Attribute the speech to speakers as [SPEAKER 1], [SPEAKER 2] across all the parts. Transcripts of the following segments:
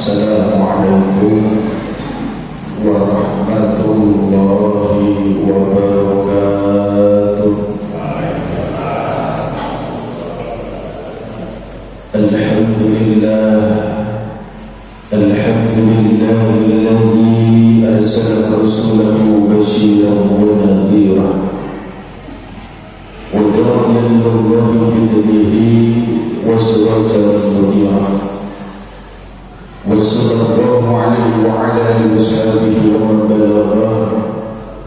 [SPEAKER 1] Assalamualaikum warahmatullahi wabarakatuh. Alhamdulillahilladzi arsala rasulahu basyiran wa nadhiran wa da'iyan lillahi bi'idhnihi wa sirajan munira. Wassallallahu alaihi wa ala alihi washabihi wa man balagha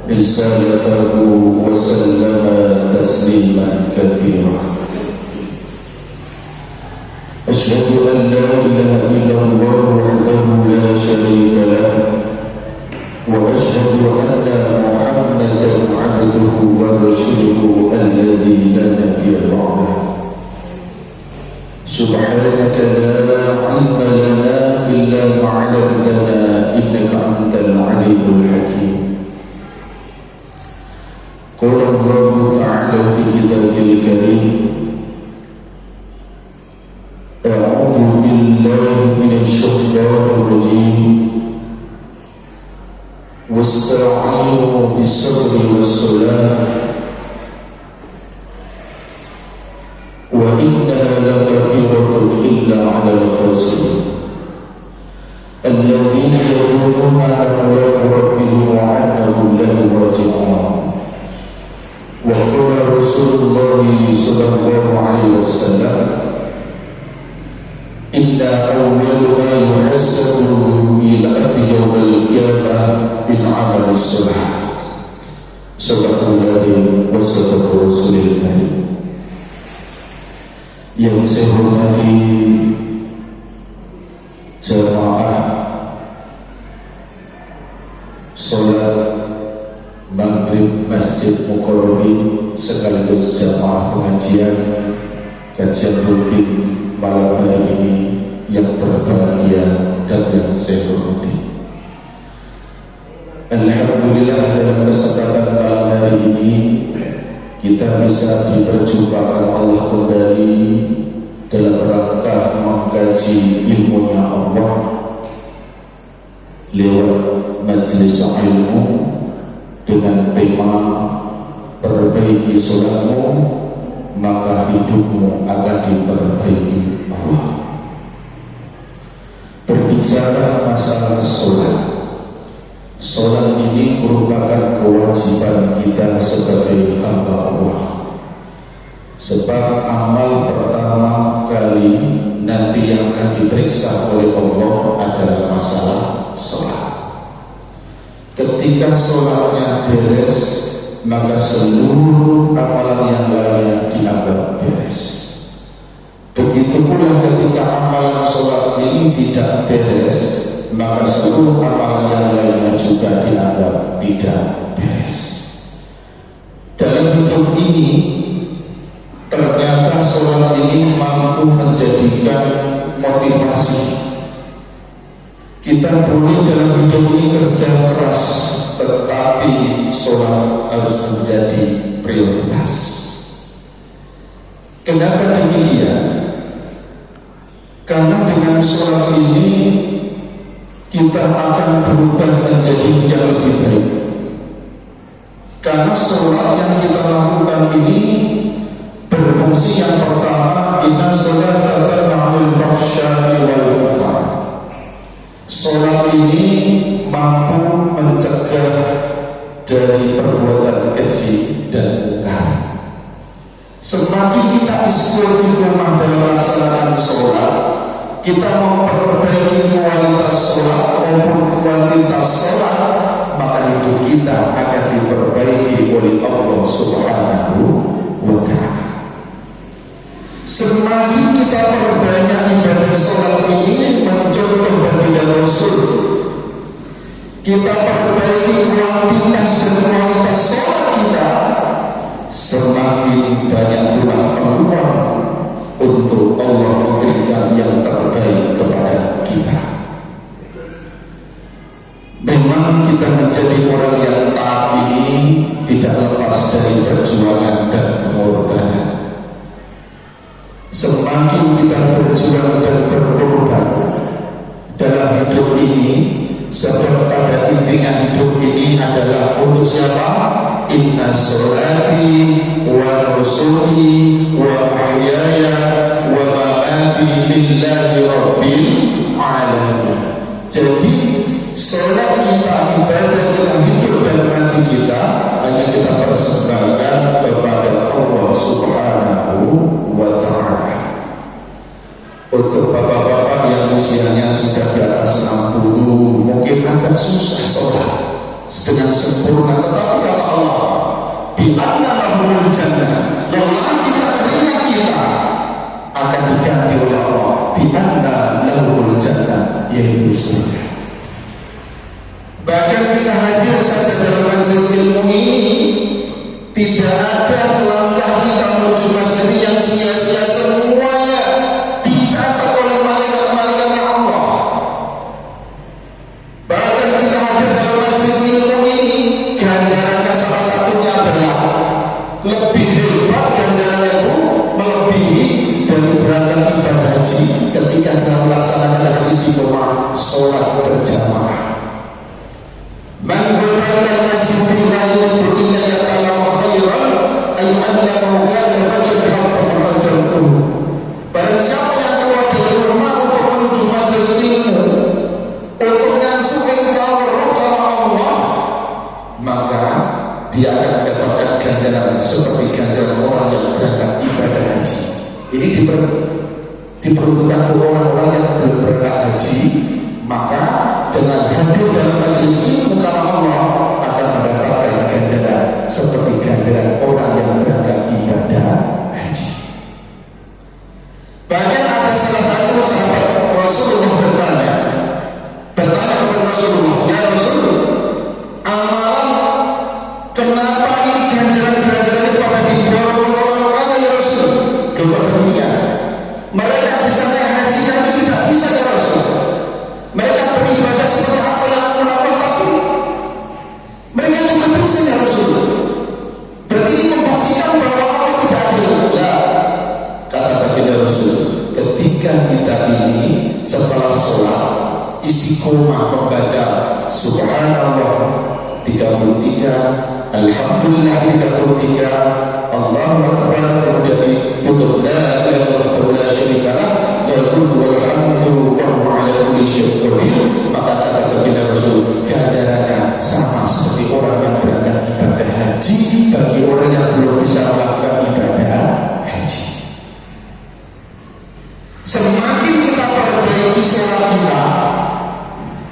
[SPEAKER 1] risalatahu wa sallama tasliman katsira. Asyhadu an la ilaha illallah wahdahu la syarika lah wa asyhadu anna Muhammadan 'abduhu wa rasuluhu alladzi la nabiyya ba'dahu. Subhanaka la 'ilma lana illa ma 'allamtana innaka antal 'alimul hakim. Qala Allah ta'ala fi kitabil karim, a'udzu billahi minasy syaithanir rajim, wasta'inu bis-sabri was-salah wa innaha lakabiratun illa 'alal khashiyin alladzina yadhunnuna annahum rabbihim wa annahum ilaihi raji'un. Wa qala Rasulullah sallallahu alaihi wasallam, inna awwala ma yuhassabu bil 'abdi yawmal qiyamah bil 'amali shalih. Sadaqallahu wa sadaqa rasulul karim. Yang saya hormati jamaah sholat maghrib Masjid Muqarrabin sekaligus jamaah pengajian kajian rutin malam hari ini yang berbahagia dan yang saya hormati. Alhamdulillah, dalam kesempatan malam hari ini kita bisa diperjumpakan Allah kembali dalam rangka mengkaji ilmunya Allah lewat majelis ilmu dengan tema perbaiki sholatmu maka hidupmu akan diperbaiki Allah. Berbicara masalah sholat ini merupakan kewajiban kita sebagai hamba Allah. Sebab amal pertama kali nanti yang akan diperiksa oleh Allah adalah masalah sholat. Ketika sholatnya beres, maka seluruh amalan yang lainnya dianggap beres. Begitu pula ketika amalan sholat ini tidak beres, maka seluruh amalan yang lainnya juga dianggap tidak beres. Dalam hidup ini ternyata sholat ini mampu menjadikan motivasi. Kita boleh dalam hidup ini kerja keras, tetapi sholat harus menjadi prioritas. Kenapa demikian? Karena dengan sholat ini kita akan berubah menjadi yang lebih baik. Karena sholat yang kita lakukan ini berfungsi yang pertama, inna sholata tanha 'anil fahsya'i wal munkar. Sholat ini mampu mencegah dari perbuatan keji dan mungkar. Semakin kita istiqomah dalam melaksanakan sholat, kita memperbaiki kualitas sholat maupun kuantitas sholat, maka hidup kita akan diperbaiki oleh Allah Subhanahu wa ta'ala. Semakin kita perbanyak ibadah sholat ini mencontoh baginda Rasul, kita perbaiki kuantitas dan kualitas sholat kita, semakin banyak pula peluang untuk Allah memberikan yang terbaik kepada kita. Memang kita menjadi orang yang taat ini tidak lepas dari perjuangan dan pengorbanan. Semakin kita berjuang dan berkorban dalam Sebab pada intinya hidup ini adalah untuk siapa? Inna sholati wa nusuki wa mahyaya wa mamati lillahi rabbil alamin. Jadi sholat kita, ibadah kita, hidup dan mati kita hanya kita persembahkan kepada Allah Subhanahu wa ta'ala. Untuk bapak-bapak yang usianya sudah di atas 60 mungkin agak susah sholat dengan sempurna, tetapi kata Allah bi'anna lahumul jannah, lelah kita, keringat kita akan diganti oleh Allah bi'anna lahumul jannah, yaitu surga. Bahkan kita hadir saja dalam majelis ilmu ini, tidak ada langkah kita menuju majelis yang sia-sia, semuanya dicatat oleh malaikat-malaikatnya Allah. Bahkan kita hadir dalam majelis ilmu ini, ganjarannya salah satunya adalah lebih hebat, ganjarannya itu melebihi dari berangkat ibadah haji ketika kita melaksanakan dengan istiqomah sholat berjamaah. Man qala masjidil la yuridu illa yata'allama khairan ay annama kana rajul hatta. Barang siapa yang keluar dari rumah untuk menuju majelis ilmu untuk ngansuhin kaum Allah, maka dia akan mendapatkan ganjaran seperti ganjaran orang yang berangkat ibadah haji. Ini diperuntukkan untuk orang-orang yang belum berangkat haji, maka dengan hadir dalam majelis ilmu karena Allah akan mendapatkan ganjaran seperti ganjaran orang yang berangkat ibadah haji. Bahkan ada salah satu sahabat Rasulullah bertanya kepada Rasulullah, ya Rasulullah, amalan kenapa ini ganjaran-ganjaran ini pada dibuat oleh orang kaya ya Rasulullah? Coba dunia mereka bisa naik haji, kami tidak bisa ya Rasulullah. Mereka beribadah seperti apa yang aku lakukan, tapi mereka juga bisa ya Rasulullah. Berarti ini membuktikan bahwa Allah tidak adil. Ya, kata baginda Rasul, ketika kita ini setelah sholat istiqomah membaca Subhanallah 33, Alhamdulillah 33, Allahu Akbar, kemudian ditutup la ilaha illallah la syarika lah, lahul wal hamdu wa huwa ala kulli syai'in qadir. Maka kata baginda Rasul, ganjarannya sama seperti orang yang berangkat ibadah haji bagi orang yang belum bisa melakukan ibadah haji. Semakin kita perbaiki sholat kita,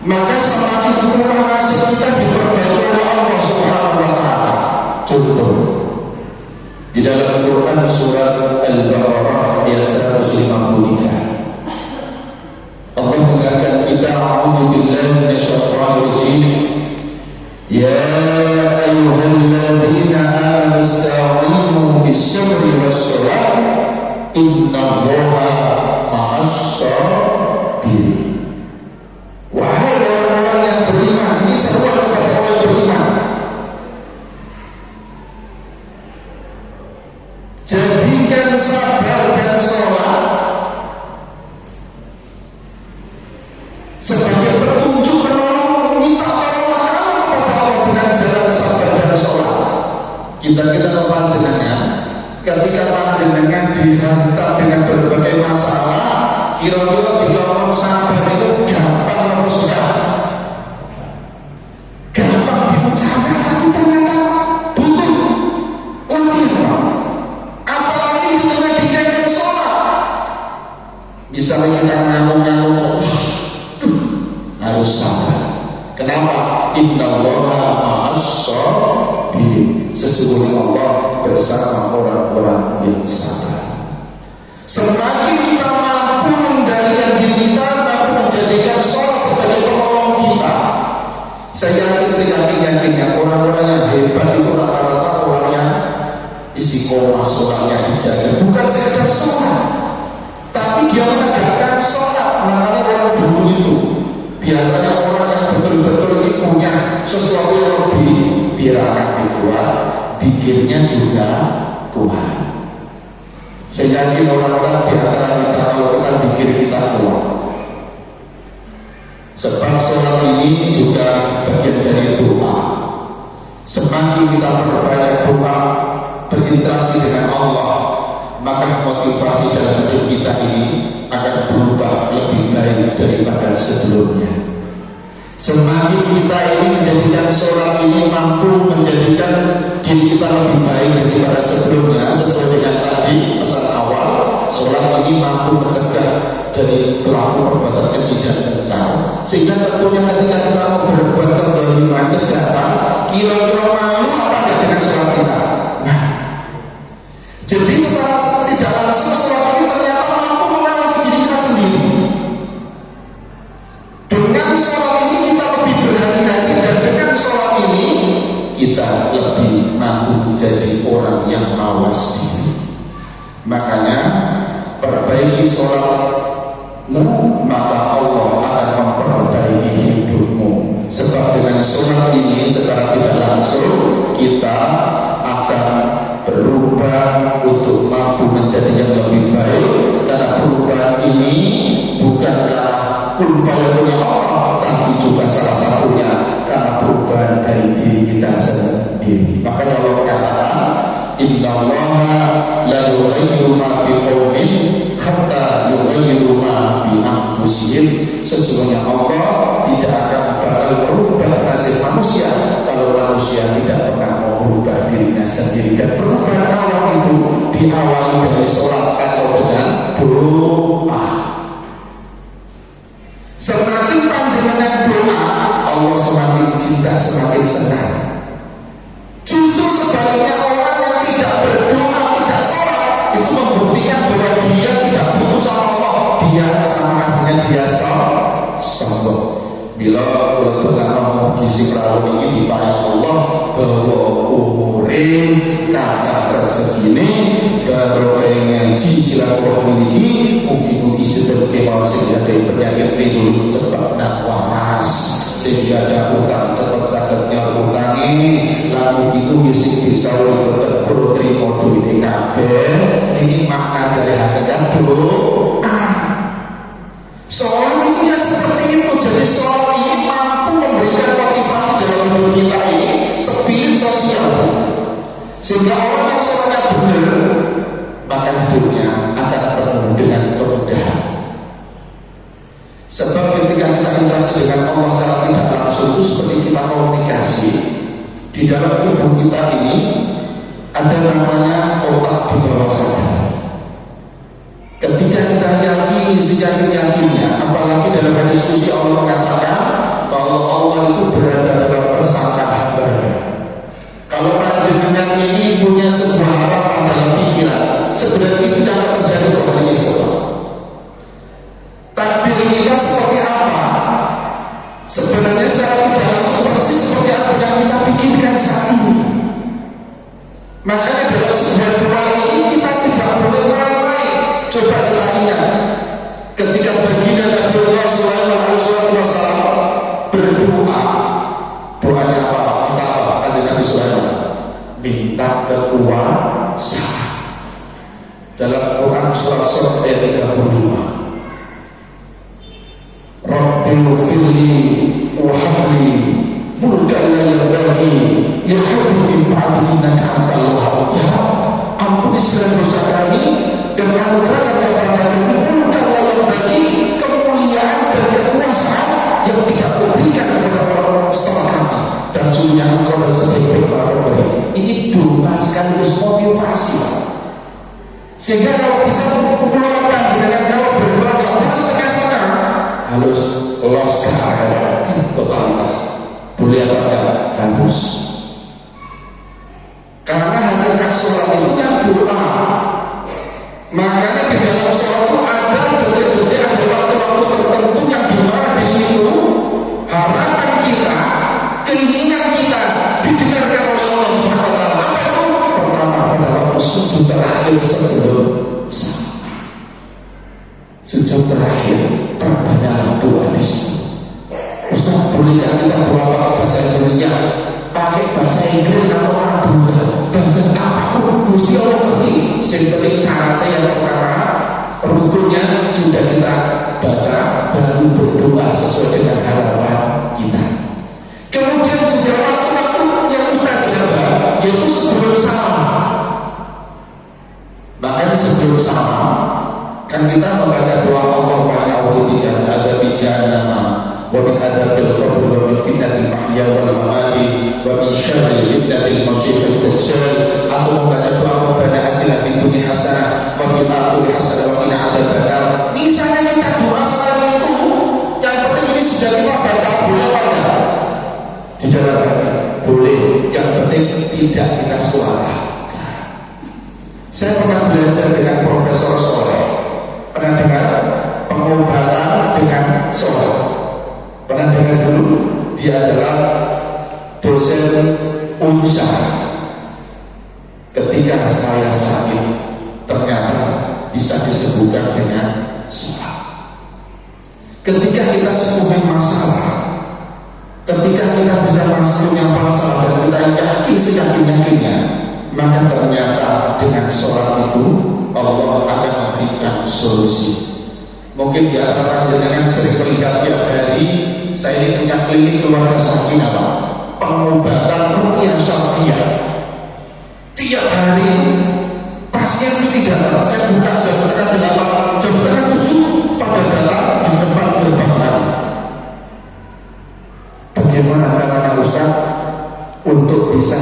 [SPEAKER 1] maka semakin murah nasib kita diperbaiki oleh Allah Subhanahu wa ta'ala. Contoh di dalam Quran surat Al-Baqarah ayat 153, Allah mengatakan kita a'udzu billahi minasyaitonir rajim, ya ayyuhalladzina amanu ista'inu bis-sabri was-salah innallaha ma'as-sabirin. Wahai orang-orang yang beriman, ini seruan kepada orang yang beriman, jadikan sabar dan sholat sebagai petunjuk penolong. Minta tolonglah kamu kepada Allah dengan jalan sabar dan sholat. Kita panjenengan, ketika panjenengan dihantam dengan berbagai masalah, kira-kira dikatakan sabar itu gampang atau susah? Gampang diucapkan, tapi ternyata butuh latihan. Apalagi di tengah dikatakan sholat, misalnya kita ngamuk-ngamuk harus sabar. Kenapa? Innallaha ma'as-sabirin. Sesungguhnya Allah bersama orang-orang yang sabar. Semakin kita mampu mengendalikan diri kita, mampu menjadikan sholat sebagai penolong kita. Saya yakin orang-orang yang hebat itu rata-rata orang yang istiqomah sholatnya dijaga, bukan sekedar sholat, tapi dia menegakkan sholat. Makanya orang dulu itu biasanya orang yang betul-betul ini punya sesuatu yang lebih, tirakatnya kuat, pikirnya juga kuat. Saya yakin orang-orang di antara kita, kalau kita pikir kita kuat, Sebab sholat ini juga bagian dari doa. Semakin kita berbanyak doa, berinteraksi dengan Allah, maka motivasi dalam hidup kita ini akan berubah lebih baik daripada sebelumnya. Semakin kita ini menjadikan sholat ini mampu menjadikan diri kita lebih baik daripada sebelumnya, sesuai dengan tadi pesan awal, sholat ini mampu mencegah dari pelaku perbuatan keji dan mungkar, sehingga tentunya ketika kita mau berbuat kezaliman, kejahatan, kira-kira malu apa enggak dengan sholat kita. Nah, jadi secara tidak langsung sholat ini ternyata mampu mengawasi diri kita sendiri. Dengan sholat ini kita lebih berhati-hati, dan dengan sholat ini kita lebih mampu menjadi orang yang mawas diri. Makanya perbaiki sholatmu, maka Allah akan memperbaiki hidupmu. Sebab dengan sholat ini secara tidak langsung kita akan berubah untuk mampu menjadi yang lebih baik. Karena perubahan ini bukan karena kun fayakunnya Allah, tapi juga salah satunya karena perubahan dari diri kita sendiri. Makanya Allah katakan, innallaha la yughayyiru ma biqaumin hatta yughayyiru ma bi anfusihim. Sesungguhnya Allah tidak akan bakal merubah nasib manusia kalau manusia tidak pernah merubah dirinya sendiri. Dan perubahan awal itu diawali dari sholat atau dengan doa. Semakin panjangnya doa, Allah semakin cinta, semakin senang. Justru sebaliknya, orang yang tidak berdoa, tidak sholat, itu membuktikan bahwa dia tidak butuh sama Allah. Dia sama artinya dia sombong. Bila kalau dengan gizi perawan ini dipakai Allah bahwa umure kata rezeki ini baru kayak ngaji silaturahmi ini mugi-mugi sebagai mau sehingga dari penyakit timbul cepat dan waras, sehingga ada utang cepat sakitnya utangi, lalu mugi-mugi sing disawuri betul terima duit kabeh. Ini makna dari hakikat doa. Sholat itu ya seperti itu. Jadi sholat ini mampu memberikan motivasi dalam hidup kita ini, spirit sosial, sehingga orang yang sholatnya benar, maka hidupnya akan penuh dengan kemudahan. Sebab ketika kita interaksi dengan Allah secara tidak langsung, itu seperti kita komunikasi. Di dalam tubuh kita ini ada namanya otak di bawah sadar. Ketika kita yakini seyakin-yakinnya, apalagi dalam diskusi Allah mengatakan bahwa Allah itu berada dalam persangkaan hambanya. Kalau panjenengan ini punya sebuah harapan dalam pikiran, sebenarnya itu tidak terjadi pada Yesus. Takdir kita seperti apa? Sebenarnya secara tidak langsung persis seperti apa yang kita pikirkan saat ini. Makanya dalam sebuah doa ini kita tidak boleh main-main. Coba kita ingat ketika baginda Nabi Allah SAW berdoa, doanya apa? Minta apa? Kata Nabi Sulaiman, minta kekuasaan. Dalam Quran surat ayat 35, Rabbil firli wahabli mulkan la yabaghi li ahadin min ba'di innaka antal wahhab. Ya ampuni segala dosa kami dan anugerahkan kepada kami mulkan la yabaghi, kemuliaan dan kekuasaan yang tidak kuberikan kepada orang setelah kami, dan sungguhnya engkau sebaik-baik pemberi. Ini doa sekaligus motivasi, sehingga kalau bisa mengeluarkan dengan kalau berdoa kalau setengah-setengah harus los totalitas, boleh apa enggak harus, karena hakikat sholat itu kan doa. Makanya di dalam sholat itu ada detik-detik, ada waktu-waktu tertentu yang dimana di situ harapan kita, keinginan kita didengarkan oleh Allah Subhanahu wa Ta'ala. Apa itu? Pertama pada waktu sujud terakhir sebelum sujud terakhir, perbanyaklah doa di situ. Ustaz, bolehkah kita doa pakai bahasa Indonesia? Pakai bahasa Inggris atau Madura, bahasa apapun Gusti Allah ngerti. Yang penting syaratnya yang pertama, rukunnya sudah kita baca, baru berdoa sesuai dengan harapan wa min syarri fitnatil masiihid dajjal, atau membaca doa Rabbana atina fid dunya hasanah wa fil akhirati hasanah wa qina adzabannar. Misalnya kita doa selain itu, yang penting ini sudah kita baca, boleh apa enggak? Di dalam hati boleh, yang penting tidak kita suarakan. Saya pernah belajar dengan Profesor Soleh. Pernah dengar pengobatan dengan Soleh? Pernah dengar dulu? Dia adalah dosen Unsa. Ketika saya sakit, ternyata bisa disembuhkan dengan sholat. Ketika kita semua masalah, ketika kita bisa masuk yang masalah dan kita yakin seyakin-yakinnya, maka ternyata dengan sholat itu Allah akan memberikan solusi. Mungkin di antara panjenengan sering melihat tiap hari, saya ini punya klinik keluarga sakinah, Pak, pengobatan ruqyah syar'iyyah. Tiap hari pasien mesti datang. Saya buka jam setengah 8, jam setengah 7 pada datang di depan gerbang tadi. Bagaimana caranya Ustaz untuk bisa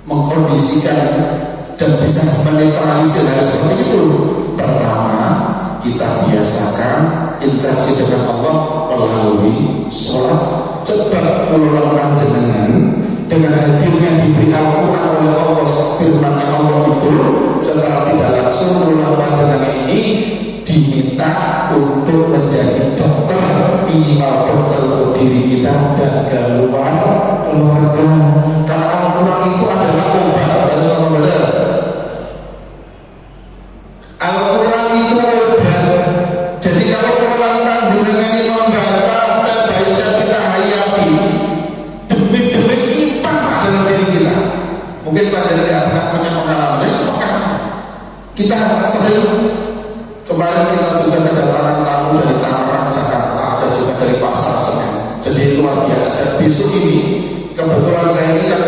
[SPEAKER 1] mengkondisikan dan bisa menetralisir hal seperti itu? Pertama, kita biasakan interaksi dengan Allah melalui sholat. Coba mengulang panjenengan dengan hadirnya diberi Al-Quran oleh Allah, firman-Nya Allah itu secara tidak langsung mengulang panjenengan ini diminta untuk menjadi dokter, minimal dokter untuk diri kita dan keluarga. Karena Al-Quran itu adalah obat, dan sama benar. Al-Quran itu obat. Jadi kalau orang panjenengan ini membaca step by step kita hayati, demi impact dalam diri kita. Mungkin panjenengan pernah punya pengalaman, kita sering. Kemarin kita juga kedatangan tamu dari Tangerang, Jakarta, ada juga dari Pasar Senen. Jadi luar biasa. Dan besok ini kebetulan saya ini kan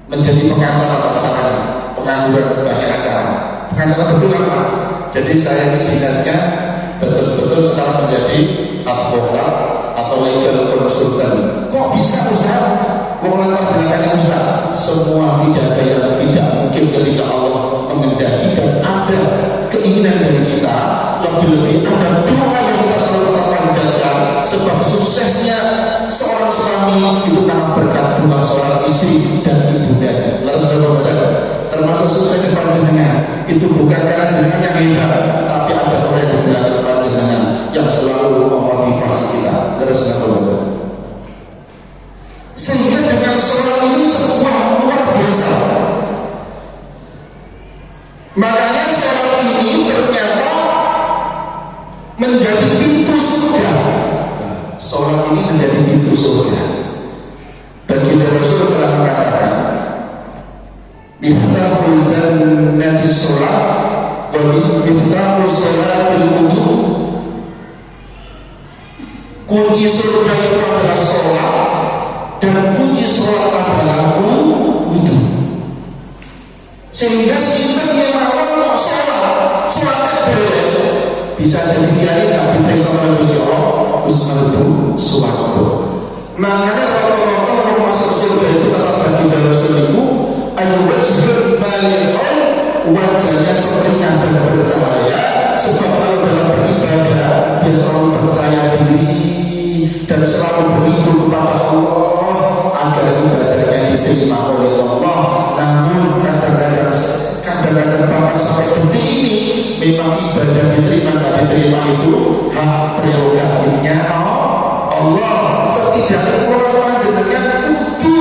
[SPEAKER 1] menjadi pengacara sekarang, pengangguran banyak acara. Pengacara betulan Pak. Jadi saya ini dinasnya betul-betul sekarang menjadi advokat atau legal consultant. Kok bisa Ustaz? Mau latar belakangnya Ustaz? Semua tidak ada yang tidak mungkin ketika Allah mengendaki, dan ada keinginan dari kita, lebih-lebih ada doa yang kita selalu kita panjatkan. Sebab suksesnya seorang suami itu karena berkat doa seorang istri dan ibundanya. Lalu saudara-saudara, termasuk suksesnya panjenengan itu bukan karena jenengan yang hebat, tapi ada orang yang belakang panjenengan yang selalu memotivasi kita. Lalu saudara-saudara, sehingga dengan sholat ini sebuah luar biasa. Makanya sholat ini ternyata menjadi pintu surga. Sholat ini menjadi pintu surga. Baginda Rasul telah mengatakan, miftahul jannati sholat wa miftahul sholatil wudu. Kunci surga itu adalah sholat, dan kunci sholat adalah wudu. Sehingga sinten yang mawon kok sholatnya beres, bisa jadi dia ini tak diperiksa oleh Gusti Allah, Gusti mlebu swarga. Makanya rata-rata orang masuk surga itu kata baginda Rasul itu al-wajhul malihun, wajahnya seringnya dan bercahaya. Sebab kalau dalam beribadah dia selalu percaya diri dan selalu beribadah kepada Allah agar ibadahnya diterima oleh Allah. Namun kadang-kadang bahkan sampai detik ini memang ibadah diterima tak diterima itu hak prerogatifnya Allah. Setidaknya orang panjenengan kudu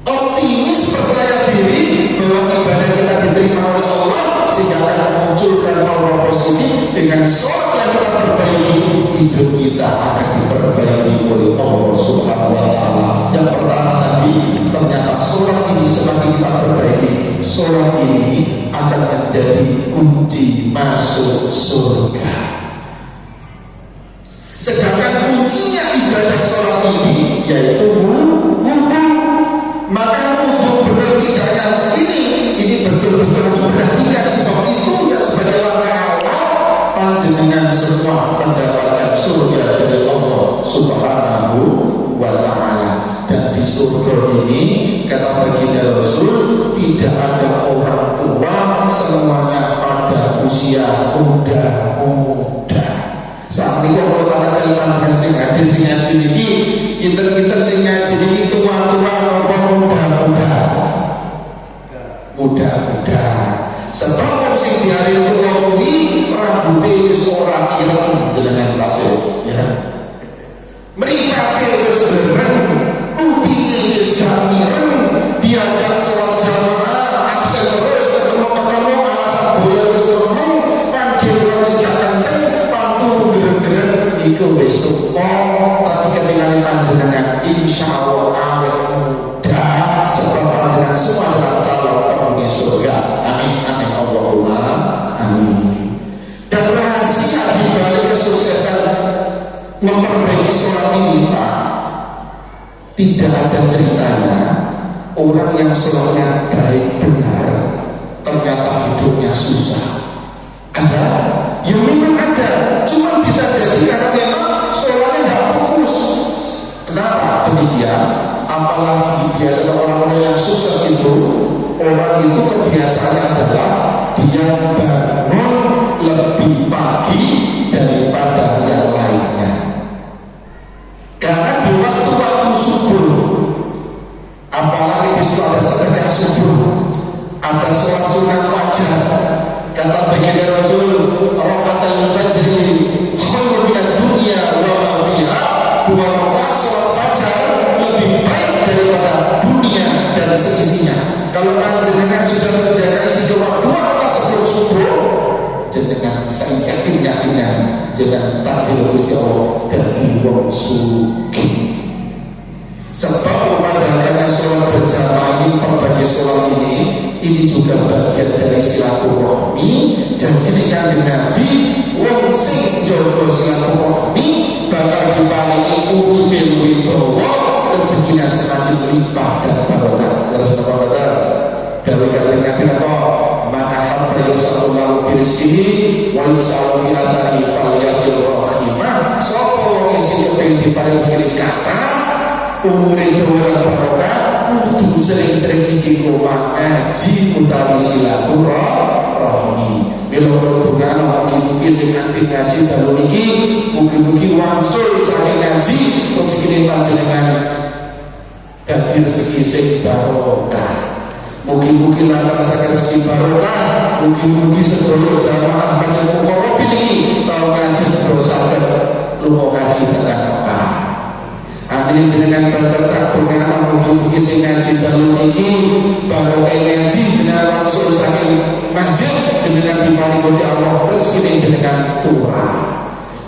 [SPEAKER 1] optimis, percaya diri bahwa ibadah kita diterima oleh Allah, sehingga akan memunculkan aura positif. Dengan sholat yang kita perbaiki, hidup kita akan diperbaiki oleh Allah Subhanahu wa Ta'ala. Yang pertama tadi, ternyata sholat ini semakin kita perbaiki, sholat ini akan menjadi kunci masuk surga. Sedangkan kuncinya ibadah sholat ini yaitu wudu. Maka wudu benar tidaknya ini betul-betul diperhatikan, sebab itu ya sebagai langkah awal panjenengan semua mendapatkan surga dari Allah Subhanahu di surga ini, kata baginda Rasul, tidak ada orang tua, semuanya pada usia muda-muda. Saat ini kalau tak ada panjenengan sing hadir sing ngaji ini, kinten-kinten sing ngaji ini tua-tua apa muda-muda? Muda-muda. Sebab sing di hari itu kuwi rambutnya ora ireng dengan pasir, ya. Mripate wis bereng, kupinge wis gamireng, diajak sholat jamaah absen terus ketemu alasan boyo wis ngomong, panggil wis gak kenceng, pantu gereng-gereng iku wis tuwa, tapi ketinggalan panjenengan insyaallah awet muda, sebab panjenengan semua adalah calon penghuni surga. Amin amin Allahumma amin. Dan rahasia di balik kesuksesan memperbaiki sholat ini, Pak, tidak ada ceritanya orang yang sholatnya baik benar ternyata hidupnya susah. Ada? Ya memang ada, cuma bisa jadi karena memang sholatnya tidak fokus. Kenapa demikian? Apalagi biasanya orang-orang yang sukses itu, orang itu kebiasaannya adalah dia bangun lebih pagi daripada yang lainnya. Karena di waktu-waktu subuh, apalagi di situ ada sedekah subuh, ada sholat sunat fajar. Kata baginda Rasul, rakaatul fajri khairun minad dunya wa ma fiha. Dua rakaat sholat fajar lebih baik daripada dunia dan seisinya. Kalau panjenengan sudah menjaga istiqomah dua rakaat sebelum subuh, jenengan saya yakin-yakinnya jangan takdir Gusti Allah dadi wong sugih. Sebab memandangkannya sholat berjamaah ini, berbagai sholat ini juga bagian dari silaturahmi. Janji Kanjeng Nabi, wong sing jaga silaturahmi bakal diparingi uripe luwih dawa, rezekine semakin limpah dan barokah. Terus apa kata? Dari Kanjeng Nabi napa? Man ahabba yusallallahu fi rizqihi wa yusallu fi atari falyasil rahimah. Sapa wong sing kepengin diparingi rezeki kathah, umure dawa barokah, kudu sering-sering istiqomah ngaji utawi silaturahmi. Mila donga mugi-mugi sing aktif ngaji dalu niki, mugi-mugi wangsul saking ngaji rezekine panjenengan dadi rezeki sing barokah. Mugi-mugi lantaran saking rezeki barokah, mugi-mugi sedaya jamaah macam mukoro pilih tau ngaji dosa lunga kaji tekan Mekah. Amin jenengan banter tak donga mugi-mugi sing ngaji dalu niki barokah ngaji jenengan langsung saking masjid jenengan diparingi Gusti Allah rezeki jenengan turah.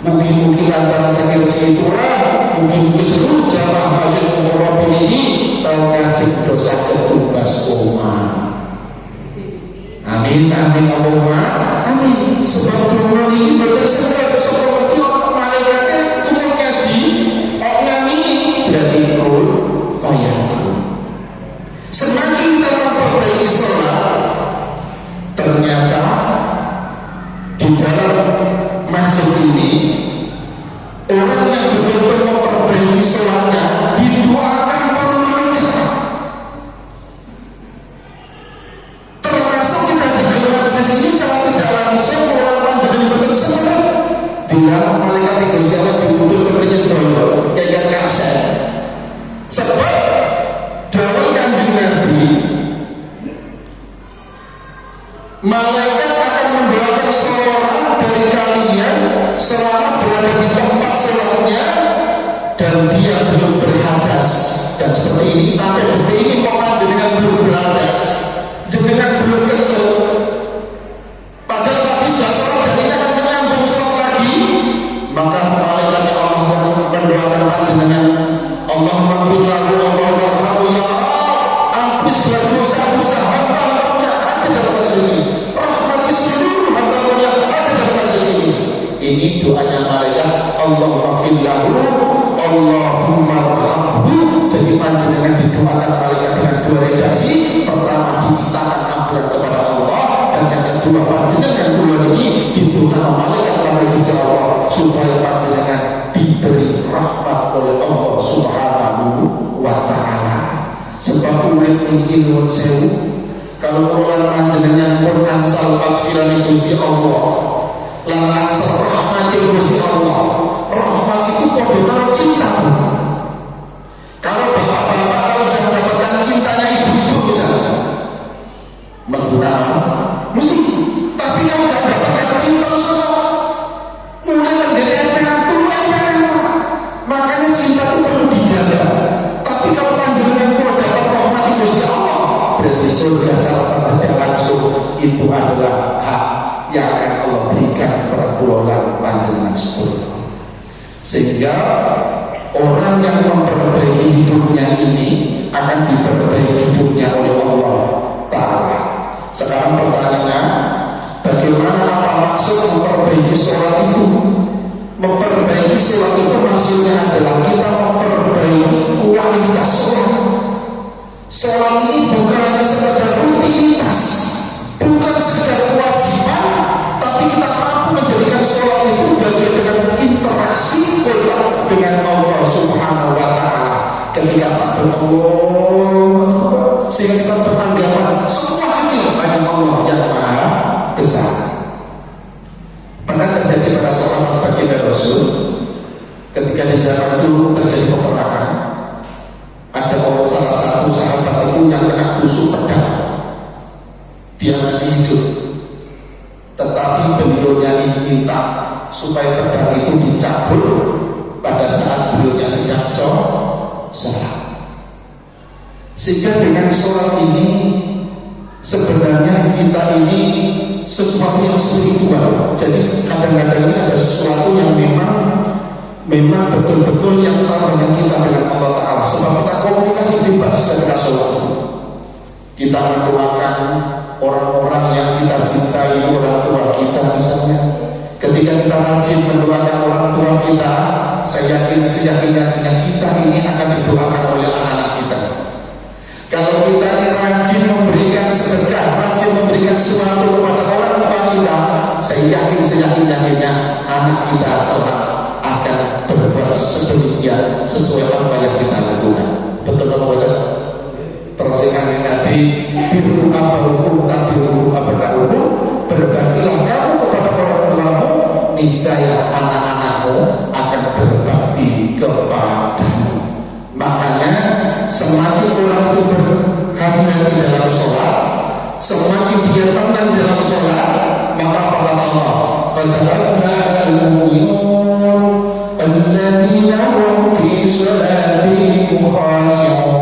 [SPEAKER 1] Mugi-mugi lantaran saking rezeki turah, mugi-mugi seluruh jamaah masjid mukoro ini tau ngaji dosa ketumbas omah. Amin amin Allahumma amin. Sebab turun ini berterserah bersama berarti malaikatnya turun ngaji orang ini berarti kul fayakun. Semakin kita memperbaiki sholat, ternyata di dalam masjid ini orang yang betul-betul memperbaiki sholatnya didoakan para malaikat. Termasuk kita di dalam majelis ini secara tidak langsung orang panjenengan betul sebenarnya di dalam malaikat itu Gusti Allah diutus kepada sedaya kayak kapsen. Sebab urip niki nuwun sewu kalau kula panjenengan pun ansal magfirane Gusti Allah lan ansal rahmati Gusti Allah. Rahmat itu padha karo cinta. Kalau bapak-bapak kalau sudah mendapatkan cintanya ibu-ibu misalnya menggunakan mesti, tapi kalau tidak mendapatkan cinta sosok mulai mendekat dengan tua yang makanya cinta itu perlu dijaga. Tapi kalau panjenengan kalau dapat rahmat Gusti Allah berarti surga secara tidak langsung itu adalah hak yang akan Allah berikan kepada kula panjenengan sedaya. Sehingga orang yang memperbaiki hidupnya ini akan diperbaiki hidupnya oleh Allah Ta'ala. Sekarang pertanyaannya, bagaimana apa maksud memperbaiki sholat itu? Memperbaiki sholat itu maksudnya adalah kita memperbaiki kualitas sholat. Sholat ini bukan hanya sekedar rutinitas, bukan sekedar kewajiban, tapi kita mampu menjadikan sholat itu bagian dengan interaksi kita dengan Allah Subhanahu wa Ta'ala. Ketika takbir Allah, sehingga kita beranggapan semua kecil hanya Allah yang Maha Besar. Pernah terjadi pada seorang baginda Rasul ketika di zaman itu terjadi peperangan. Ada salah satu sahabat itu yang kena tusuk pedang. Dia masih hidup, tetapi beliaunya minta supaya pedang itu dicabut pada saat beliaunya sedang sholat. Sehingga dengan sholat ini sebenarnya kita ini sesuatu yang spiritual. Jadi kadang-kadang ini ada sesuatu yang memang betul-betul yang taruhnya kita dengan Allah Ta'ala. Sebab kita komunikasi bebas ketika sholat itu. Kita mendoakan orang-orang yang kita cintai, orang tua kita misalnya. Ketika kita rajin mendoakan orang tua kita, saya yakin-yakinnya kita ini akan didoakan oleh anak-anak kita. Kalau kita ini rajin memberikan sedekah, rajin memberikan sesuatu kepada orang tua kita, saya yakin-yakinnya anak kita kelak akan berbuat sedemikian sesuai apa yang kita lakukan. Betul apa betul? Terus yang Nabi biru abahukum tabiru abnaukum, berbaktilah kamu kepada orang tuamu, niscaya anak-anakmu akan berbakti kepadamu. Makanya semakin orang itu berhati-hati dalam sholat, semakin dia tenang dalam sholat, maka kata Allah, qad'afna al-mu'minun alladzina hum fi sholatihim khashi'un.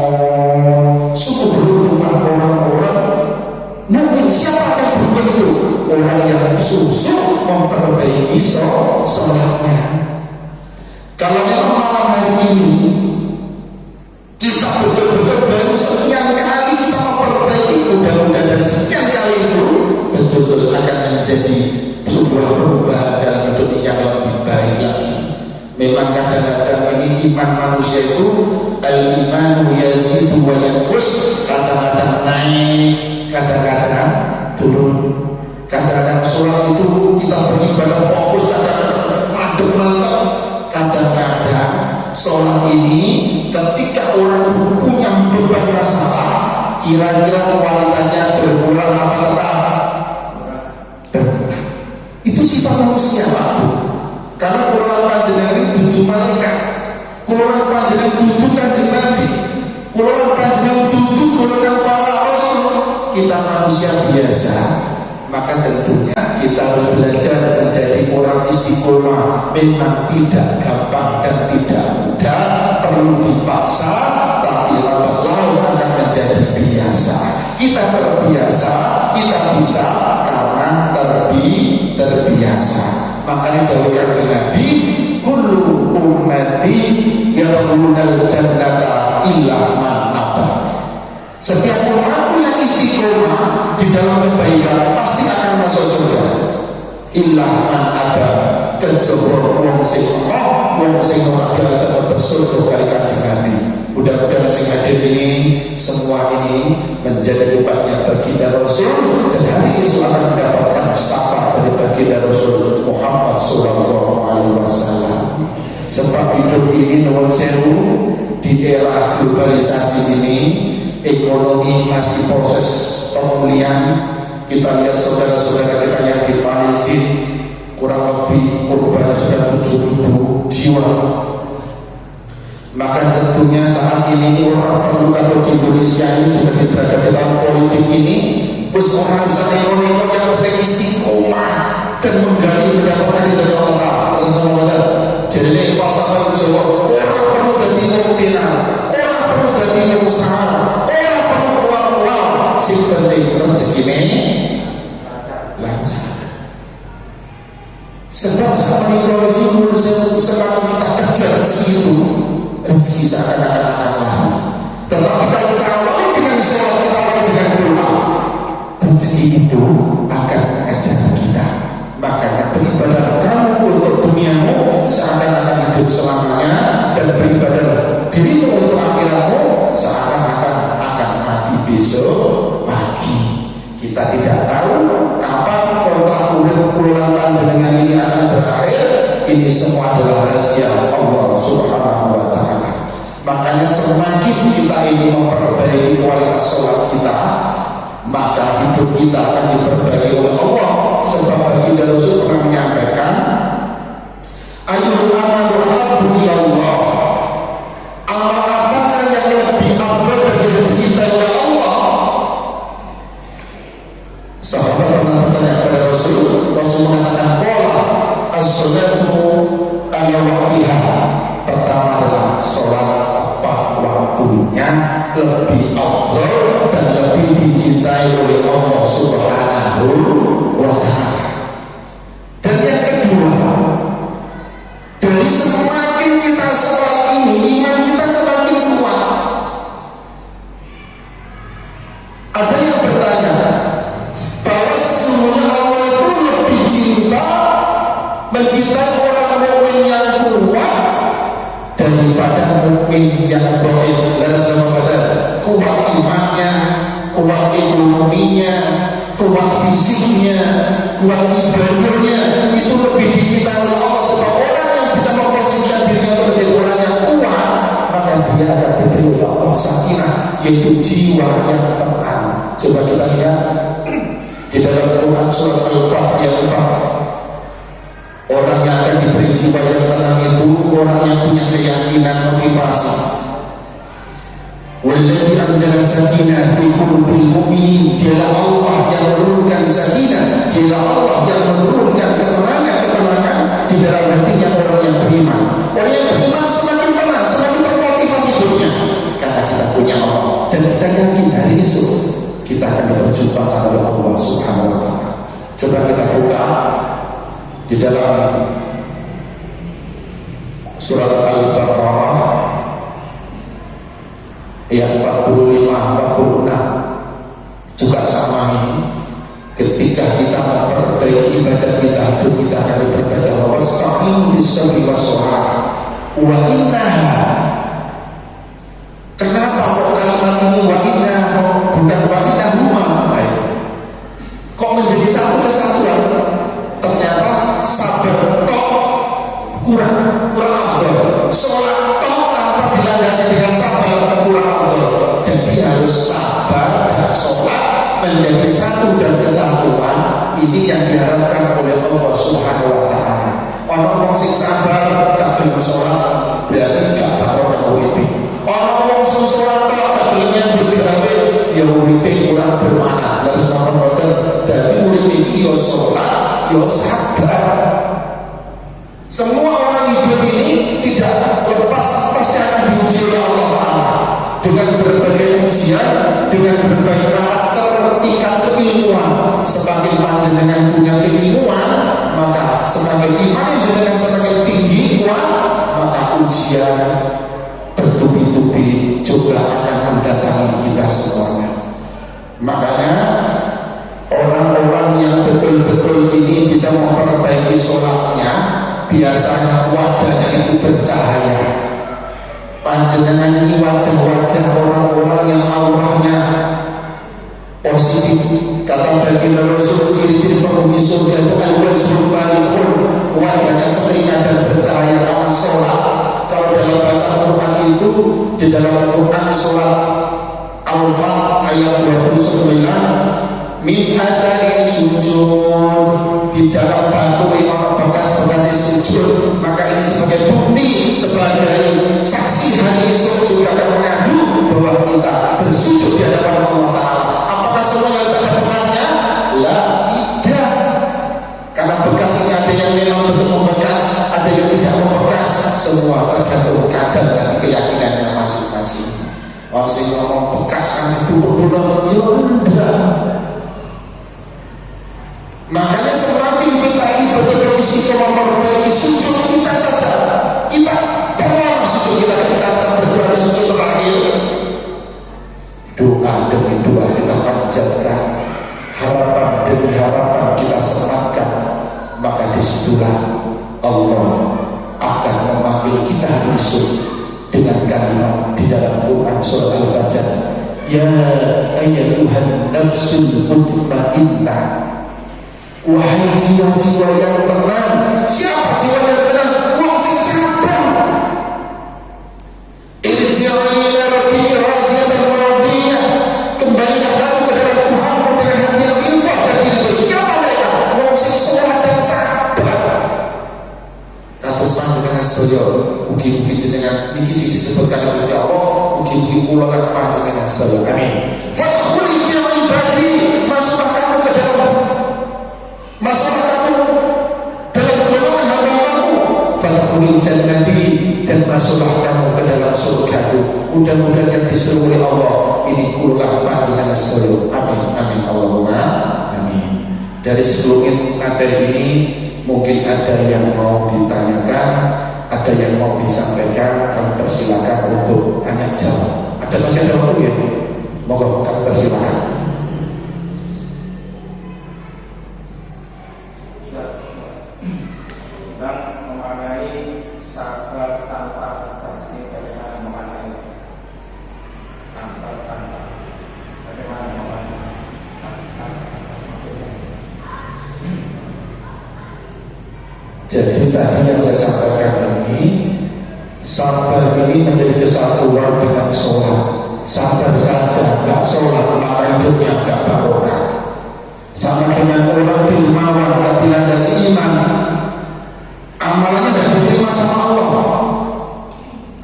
[SPEAKER 1] Sungguh beruntunglah orang-orang mukmin. Siapa yang beruntung itu? Orang yang sungguh memperbaiki sholatnya. Kalau memang malam hari ini kita betul-betul baru sekian kali kita memperbaiki, mudah-mudahan dari sekian kali itu betul-betul akan menjadi sebuah perubahan dalam hidup yang lebih baik lagi. Memang kadang-kadang ini iman manusia itu al-imanu yazidu wa yanqus, kadang-kadang naik, kadang-kadang turun. Kadang-kadang sholat itu kita beribadah fokus, kadang-kadang madem mantap, kadang-kadang sholat ini ketika orang itu punya beban masalah, kira-kira kualitasnya berkurang apa tetap berkurang. Itu sifat manusia, Pak. Karena Quran panjenengan ini duduk malaikat, Quran panjenengan duduk kanjeng Nabi, Quran panjenengan duduk golongan para rasul. Kita manusia biasa, maka tentunya kita harus belajar menjadi orang istiqomah. Memang tidak gampang dan tidak mudah, perlu dipaksa, tapi lambat laun akan menjadi biasa. Kita terbiasa, kita bisa karena terbiasa. Makanya dari kanjeng Nabi, kullu ummati yadkhulunal jannata illa man aba. Setiap umatku yang istiqomah di dalam kebaikan pasti akan masuk surga. Illa man aba, kejaba wong sing Allah, wong sing ora diajak bersurga kali kanjeng Nabi. Mudah-mudahan sing hadir ini semua ini menjadi umatnya baginda Rasul, dan hari esok akan mendapatkan syafaat dari baginda Rasul Muhammad Sallallahu Alaihi Wasallam. Sebab hidup ini nuwun sewu di era globalisasi ini, ekonomi masih proses pemulihan. Kita lihat saudara-saudara kita yang di Palestina, kurang lebih korban sudah 7.000 jiwa. Maka tentunya saat ini orang perlu, kalau di Indonesia ini juga berada dalam politik ini, terus orang bisa ekonomi yang penting istiqomah dan menggali mendapatkan dari Allah Ta'ala. Terus mengatakan, jadi falsafah Jawa, orang perlu jadi multinar, orang perlu jadi usaha, orang perlu keluar-keluar, sing penting rezeki ini lancar. Sebab saat ini semakin kita kejar rezeki itu, rezeki seakan-akan akan lari. Tetapi kalau kita awali dengan sholat, kita awali dengan doa, rezeki itu akan mengejar kita. Makanya beribadah kamu untuk duniamu seakan-akan hidup selamanya, dan beribadah dirimu untuk akhiratmu seakan-akan akan mati besok pagi. Kita tidak tahu kapan kontrak ulang panjenengan ini akan berakhir. Ini semua adalah rahasia Allah Subhanahu wa Ta'ala. Makanya semakin kita ini memperbaiki kualitas sholat kita, maka hidup kita akan diperbaiki oleh Allah. Sebab baginda Rasul pernah menyampaikan, ayyul amalu habbu ilallah, amal apakah yang lebih afdal dan lebih dicintai oleh Allah? Sahabat pernah bertanya kepada Rasul. Rasul mengatakan, qala as-salatu ala waqtiha. Pertama adalah sholat tepat waktunya lebih afdal dan lebih dicintai oleh Allah Subhanahu wa Ta'ala. Dan yang kedua, dari semakin kita sholat ini, iman kita semakin kuat. Ada yang bertanya bahwa sesungguhnya Allah itu lebih cinta, mencintai orang mukmin yang kuat daripada mukmin yang dhaif. Dan semua kuat imannya, kuat ekonominya, kuat fisiknya, kuat ibadahnya, itu lebih dicintai oleh Allah. Sebab orang yang bisa memposisikan dirinya untuk menjadi orang yang kuat, maka dia akan diberi oleh Allah sakinah, yaitu jiwa yang tenang. Coba kita lihat di dalam Quran surat Al-Fatih ayat 4. Orang yang akan diberi jiwa yang tenang itu orang yang punya keyakinan, motivasi. Walladzi anzala sakinah fi qulubil mu'minin, dialah Allah yang menurunkan sakinah, dialah Allah yang menurunkan ketenangan di dalam hatinya orang yang beriman. Orang yang beriman semakin tenang, semakin termotivasi hidupnya karena kita punya Allah, dan kita yakin hari esok kita akan diperjumpakan oleh Allah Subhanahu wa Ta'ala. Coba kita buka di dalam surat Al-Baqarah ayat 45-46, juga sama ini. Ketika kita memperbaiki ibadah kita, itu kita akan diperbaiki Allah. Wasta'inu bis-sabri was-shalah wa innaha. Kenapa kok kalimat ini wa innaha bukan wa innahuma? Kok menjadi satu kesatuan? Ternyata sabar tok kurang afdal. Sholat tok tanpa dilandasi dengan sabar kurang afdal. Jadi harus sabar dan sholat menjadi satu dan kesatuan. Ini yang diharapkan oleh Allah Subhanahu wa Ta'ala. Orang sing sabar gak gelem sholat berarti gak barokah uripe. Orang sing sholat gak gelem nyambut gawe ya uripe kurang bermakna. Lan semakin boten dadi urip iki ya sholat ya sabar. Semua orang hidup ini tidak lepas pasti akan diuji oleh Allah Ta'ala dengan berbagai ujian, dengan berbagai karakter, tingkat keilmuan. Semakin panjenengan punya keilmuan, maka semakin iman jenengan semakin tinggi kuat, maka ujian bertubi-tubi juga akan mendatangi kita semuanya. Makanya orang-orang yang betul-betul ini bisa memperbaiki sholatnya, biasanya wajahnya itu bercahaya. Panjenengan ini wajah-wajah orang-orang yang auranya positif. Kata baginda Rasul, ciri-ciri penghuni surga itu al-wajhul balighun, wajahnya seringan dan bercahaya kawan sholat. Kalau dalam bahasa Quran itu, di dalam Quran sholat Al-Fat ayat 29, min adari sujud, di dalam batu orang bekas-bekas sujud. Maka ini sebagai bukti, sebagai saksi hari esok juga akan mengadu bahwa kita bersujud di hadapan Allah Ta'ala. Apakah semuanya harus ada bekasnya? Lah, tidak. Karena bekas ini ada yang memang betul membekas, ada yang tidak membekas. Semua tergantung kadar dan keyakinannya masing-masing. Orang sing ngomong bekas kan ditutup-tutup, ya enggak. Makanya semakin kita ini betul-betul istiqomah memperbaiki sujud kita saja. Kita pernah sujud kita ketika kita berdoa di sujud terakhir. Doa demi doa kita panjatkan, harapan demi harapan kita sematkan. Maka disitulah Allah akan memanggil kita besok dengan kalimat di dalam Quran surah Al-Fajr, ya ayyatuhan nafsul mutmainnah, wahai jiwa-jiwa yang tenang. Siapa jiwa yang tenang? Wong sing sabar. Irji'i ila rabbika radiyatan mardiyah, kembalilah kamu ke dalam Tuhanmu dengan hati yang ridha dan ridho. Siapa mereka? Wong sing salat dan sabar. Kados panjenengan sedaya, mugi-mugi jenengan niki sing disebutkan oleh Gusti Allah, mugi-mugi kula lan panjenengan sedaya. Amin. Fadkhuli fi ibadi, masuklah kamu ke dalam, masuklah kamu dalam golongan hamba-Ku. Fadkhuli jannati, dan masuklah kamu ke dalam surgaku. Mudah-mudahan yang diseru oleh Allah ini kula panjenengan sedaya. Amin. Amin. Allahumma amin. Dari sekelumit materi ini mungkin ada yang mau ditanyakan, ada yang mau disampaikan, kami persilakan untuk tanya jawab. Masih ada waktu ya? Monggo kami persilakan.
[SPEAKER 2] Dan mengenai sabar tanpa batas ini bagaimana mengenai sabar tanpa, bagaimana mengenai sabar tanpa batas maksudnya?
[SPEAKER 1] Jadi tadi yang saya sampaikan ini, sabar ini menjadi kesatuan dengan sholat. Sabar saja gak sholat, maka hidupnya gak barokah. Sama dengan orang dermawan gak dilandasi iman, amalannya gak diterima sama Allah.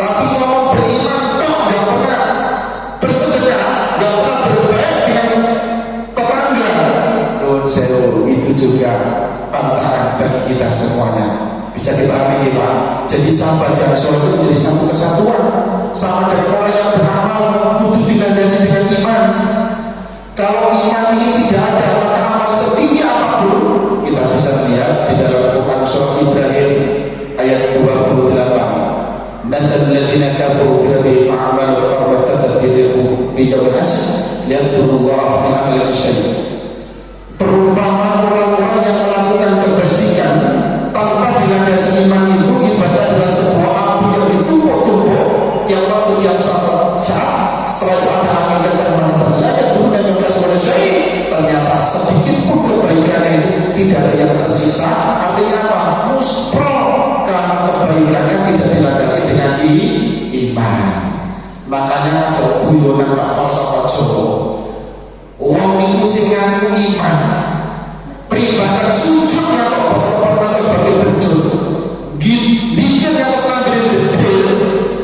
[SPEAKER 1] Tapi kalau beriman toh gak pernah bersedekah, gak pernah berbaik dengan tetangga, itu juga pantangan bagi kita semuanya. Bisa dipahami ya Pak? Jadi sabar dan sholat itu menjadi satu kesatuan. Sama dengan orang yang beramal butuh dilandasi dengan iman. Kalau iman ini tidak ada, maka amal setinggi apapun, kita bisa melihat di dalam Quran surah Ibrahim ayat 28. Mathal ladzina kafaru bi rabbihim a'malu qarbatat tadbiruhum fi yawmil asr liyaqdurullah min amalin syai'. Perumpamaan orang-orang yang melakukan kebajikan tanpa dilandasi iman itu ibadah adalah sebuah api yang ditumpuk-tumpuk yang waktu tiap saat setelah itu ada angin kencang menebar layak turun dan berkasih syai'. Ternyata sedikit pun kebaikannya itu tidak ada yang tersisa. Artinya apa? Muspro, karena kebaikannya tidak dilandasi dengan iman. Makanya ada guyonan Pak Falsafah Jawa, wong niku sing ngaku iman, peribahasa sujudnya kok seperti bejut, dikir harus ngambil jedil,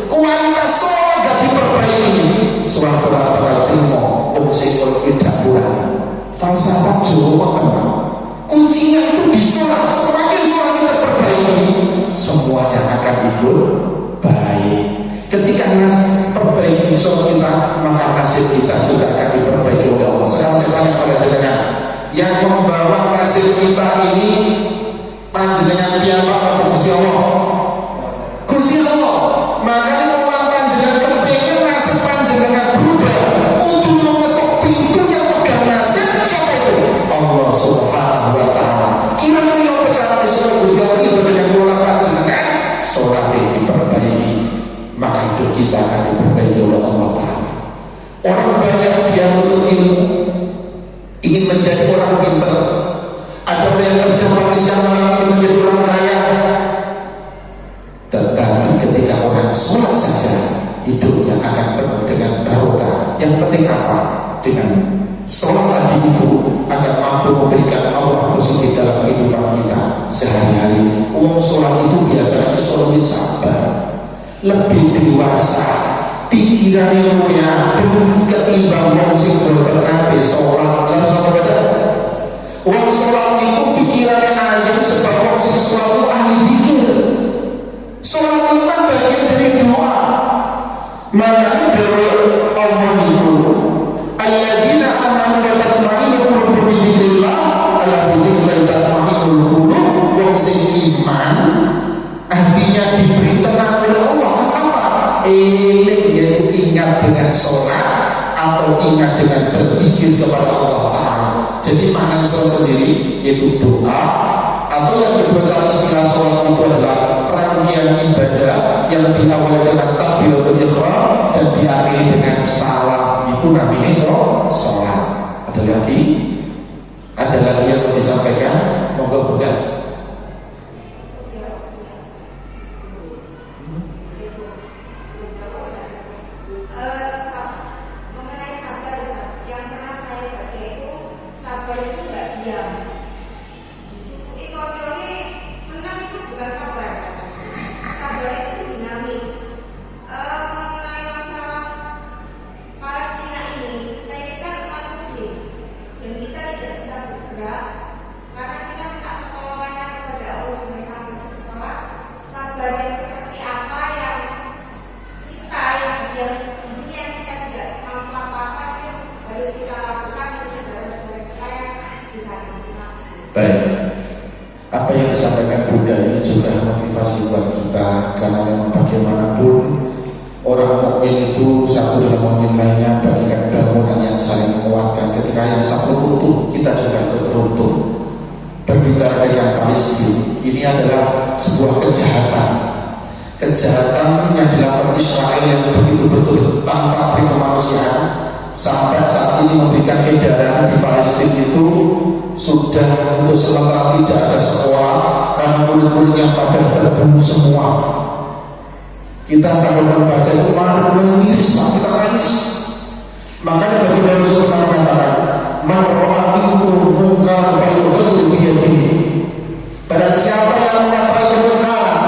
[SPEAKER 1] kualitas sholat gak diperbaiki. Suatu bakal terima fungsi tidak kurang. Falsafah Jawa kok kuncinya itu di sholat. Semakin sholat kita perbaiki, semuanya akan ikut baik. Ketika perbaiki sholat kita, maka nasib kita juga akan diperbaiki oleh Allah. Sekarang saya tanya pada jenengan, yang membawa nasib kita ini panjenengan piyambak atau Gusti Allah? Gusti Allah. Makanya orang panjenengan kepingin nasib panjenengan berubah untuk mengetuk pintu yang pegang nasib. Siapa itu? Allah Subhanahu wa Ta'ala. Kira-kira yang bicara di surga Gusti Allah itu dengan orang panjenengan sholat ini diperbaiki, maka hidup kita akan diperbaiki oleh Allah Ta'ala. Orang banyak yang menuntut ilmu, ingin menjadi orang pintar. Ada orang yang kerja manis yang malam ingin menjadi orang kaya. dengan sholat tadi itu akan mampu memberikan aura positif dalam kehidupan kita sehari-hari. Uang sholat itu biasanya sholat sabar, lebih dewasa, pikirannya lebih adem ketimbang wong sing berternate sholat. Lah sama baca wong sholat itu pikirannya ayam sebab wong sing sholat itu ahli pikir. Sholat itu kan bagian dari doa. Maka dari Allah itu ayyadina amanu wa tatma'innu qulubuhum bi dzikrillah ala dzikrillah tatma'innul qulub. Wong sing iman hatinya diberi tenang oleh Allah. Kenapa? Eling, yaitu ingat dengan sholat atau ingat dengan berzikir kepada Allah Ta'ala. Jadi makna sholat sendiri yaitu doa, atau yang dibaca istilah sholat itu adalah rangkaian ibadah yang diawali dengan takbiratul ihram dan diakhiri dengan salam. Itu namanya sholat. Ada lagi yang mau disampaikan? Monggo Bunda. Baik, apa yang disampaikan Bunda ini juga motivasi buat kita, karena memang bagaimanapun orang mukmin itu satu dengan mukmin lainnya bagikan bangunan yang saling menguatkan. Ketika yang satu runtuh, kita juga ikut runtuh. Berbicara dengan Palestina, ini adalah sebuah kejahatan yang dilakukan Israel yang begitu betul tanpa berkemanusiaan. Sampai saat ini memberikan edaran di Palestina itu sudah untuk sementara tidak ada sekolah karena murid-muridnya pada terbunuh semua. Kita kalau membaca itu menangis, kita nangis. Makanya bagi Rasul pernah mengatakan, "Man ra'a minkum munkaran falyughayyirhu bi yadihi." Barang siapa yang mengetahui kemungkaran,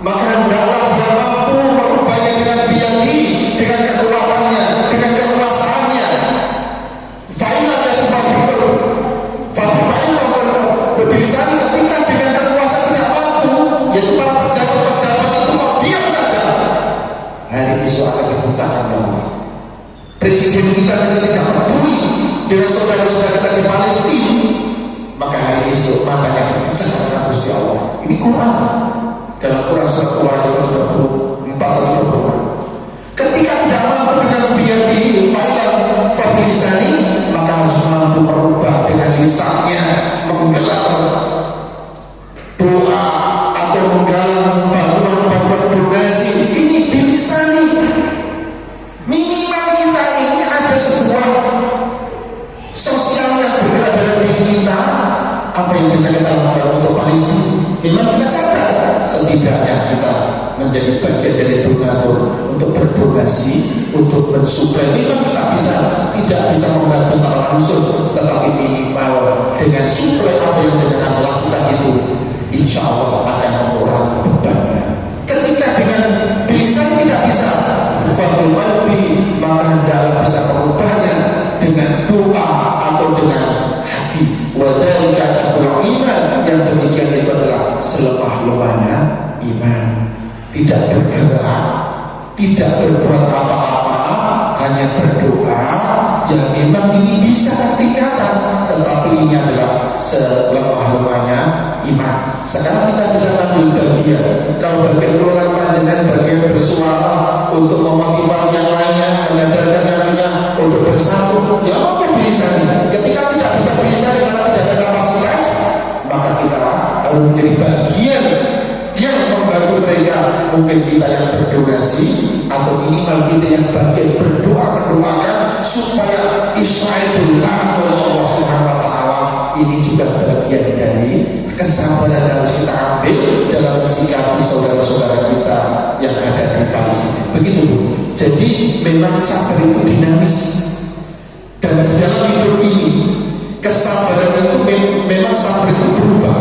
[SPEAKER 1] maka hendaklah dia mampu merubahnya dengan biyadi, dengan kekuatannya, dengan kekuasaannya. Fa'ila dari Berbisani ketika dengan kekuasaan tidak mampu, yaitu para pejabat-pejabat itu kok diam saja, hari esok akan dibutakan Allah. Presiden kita bisa tidak peduli dengan saudara-saudara kita di Palestina, maka hari esok matanya dipecah oleh Gusti Allah. Ini Quran dalam Quran surat Al-Waqiah 34-35. Ketika tidak mampu dengan biyadi failan fabilisani, maka harus mampu merubah dengan lisannya, menggelar doa atau menggalang bantuan donasi. Ini bilisani. Minimal kita ini ada sebuah sosial yang bergerak dalam diri kita. Apa yang bisa kita lakukan untuk Palestina? Memang kita sadar setidaknya kita menjadi bagian dari donatur untuk berdonasi, untuk mensuplai. Memang kita tidak bisa membantu secara langsung, tetapi minimal dengan suplai apa yang jangan lakukan itu, insya Allah akan mengurangi bebannya. Ketika dengan bilisan tidak bisa, maka hendaklah bisa merubahnya dengan doa atau dengan hati. Wadhalika tafsirul iman, yang demikian itu adalah selemah-lemahnya iman. Tidak bergerak, tidak berbuat apa-apa, hanya berdoa. Ya memang ini bisa tingkatan, tetapi ini adalah selemah-lemahnya iman. Sekarang kita bisa ambil bagian. Kalau bagian keluar panjenengan bagian bersuara untuk memotivasi yang lainnya, menyadarkan yang lainnya untuk bersatu, ya apa bilisani. Ketika tidak bisa bilisani karena tidak ada kapasitas, maka kita harus menjadi bagian yang membantu mereka. Mungkin kita yang berdonasi, atau minimal kita yang bagian berdoa, mendoakan supaya Israel dilarang oleh Allah Subhanahu wa Ta'ala. Ini juga bagian dari kesabaran yang harus kita ambil dalam mensikapi saudara-saudara kita yang ada di Palestina. Begitu Bu. Jadi memang sabar itu dinamis. Dan di dalam hidup ini kesabaran itu memang sabar itu berubah.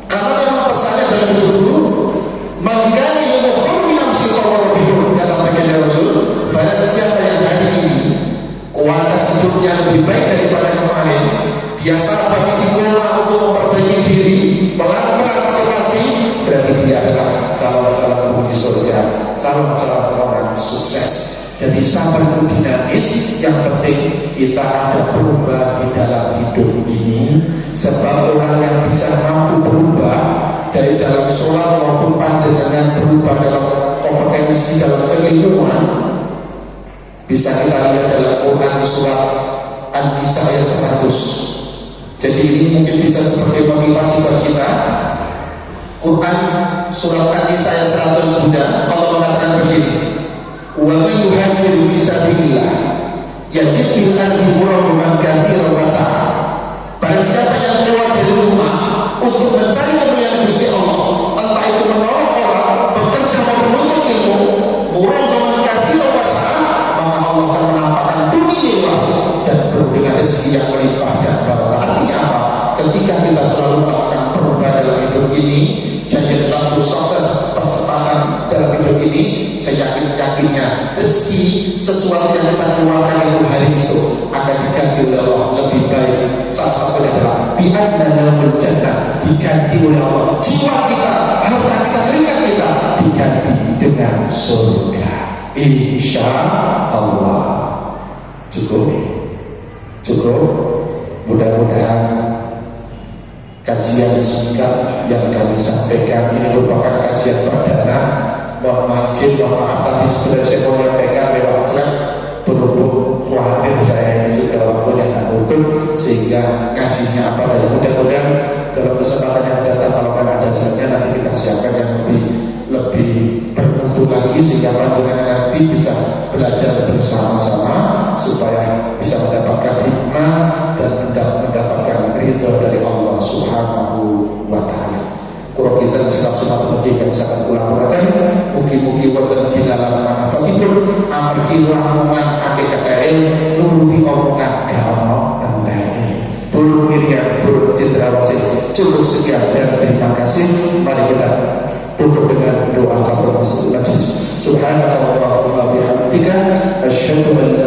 [SPEAKER 1] Karena memang pesannya dalam hidup itu mangkani yukhur min amsi tawarabihum, kata baginda Rasul, barang siapa yang hari ini kualitas hidupnya lebih baik daripada kemarin, dia sabar istiqomah untuk memperbaiki diri, pelan-pelan tapi pasti, berarti dia adalah calon-calon penghuni surga, calon-calon orang sukses. Jadi sabar itu dinamis, yang penting kita ada perubahan di dalam hidup ini. Sebab orang yang bisa mampu berubah dari dalam sholat maupun panjenengan berubah dalam kompetensi dalam keilmuan, bisa kita lihat dalam Quran surat An-Nisa ayat 100. Jadi ini mungkin bisa sebagai motivasi bagi kita. Quran surat An-Nisa ayat 100 Bunda, Allah mengatakan begini: wa man yuhajiru fi sabilillah yajid fil ardi muraghamaman katsiran wa sa'a. Barang siapa yang keluar dari rumah untuk mencari kemuliaan Gusti Allah, entah itu menolong orang, bekerja maupun menuntut ilmu, muraghamaman katsiran wa sa'a, maka Allah akan menampakkan bumi ini luas dan penuh dengan rezeki yang melimpah dan barokah. Artinya apa? Ketika kita selalu melakukan perubahan dalam hidup ini, jadi waktu sukses percepatan dalam hidup ini, saya yakinnya rezeki sesuatu yang kita keluarkan itu hari esok akan diganti oleh Allah lebih baik. Salah satunya adalah bi'anna lahul jannah, diganti oleh Allah. Jiwa kita, harta kita, keringat kita diganti dengan surga, insya Allah. Cukup. Mudah-mudahan kajian singkat yang kami sampaikan ini merupakan kajian perdana. Mohon maaf tapi sebenarnya saya mau menyampaikan lewat slide, berhubung khawatir saya ini sudah waktunya nggak nutup sehingga ngajinya apa, dan mudah-mudahan dalam kesempatan yang datang kalau memang ada saja nanti kita siapkan yang lebih bermutu lagi sehingga panjenengan nanti bisa belajar bersama-sama supaya bisa mendapatkan hikmah dan mendapatkan ridho dari Allah Subhanahu wa Ta'ala. Kalau kita cakap semata mugi kami sangat kulaturkan, mugi-mugi wonten dinalan manfaatipun amargi lamongan hakikat nuruni omongan gak ono entene. Dulur Miriam, Dulur Cendrawasih, cukup sekian dan terima kasih. Mari kita tutup dengan doa kafaratul majlis. Subhanakallahumma bihamdika asyhadu an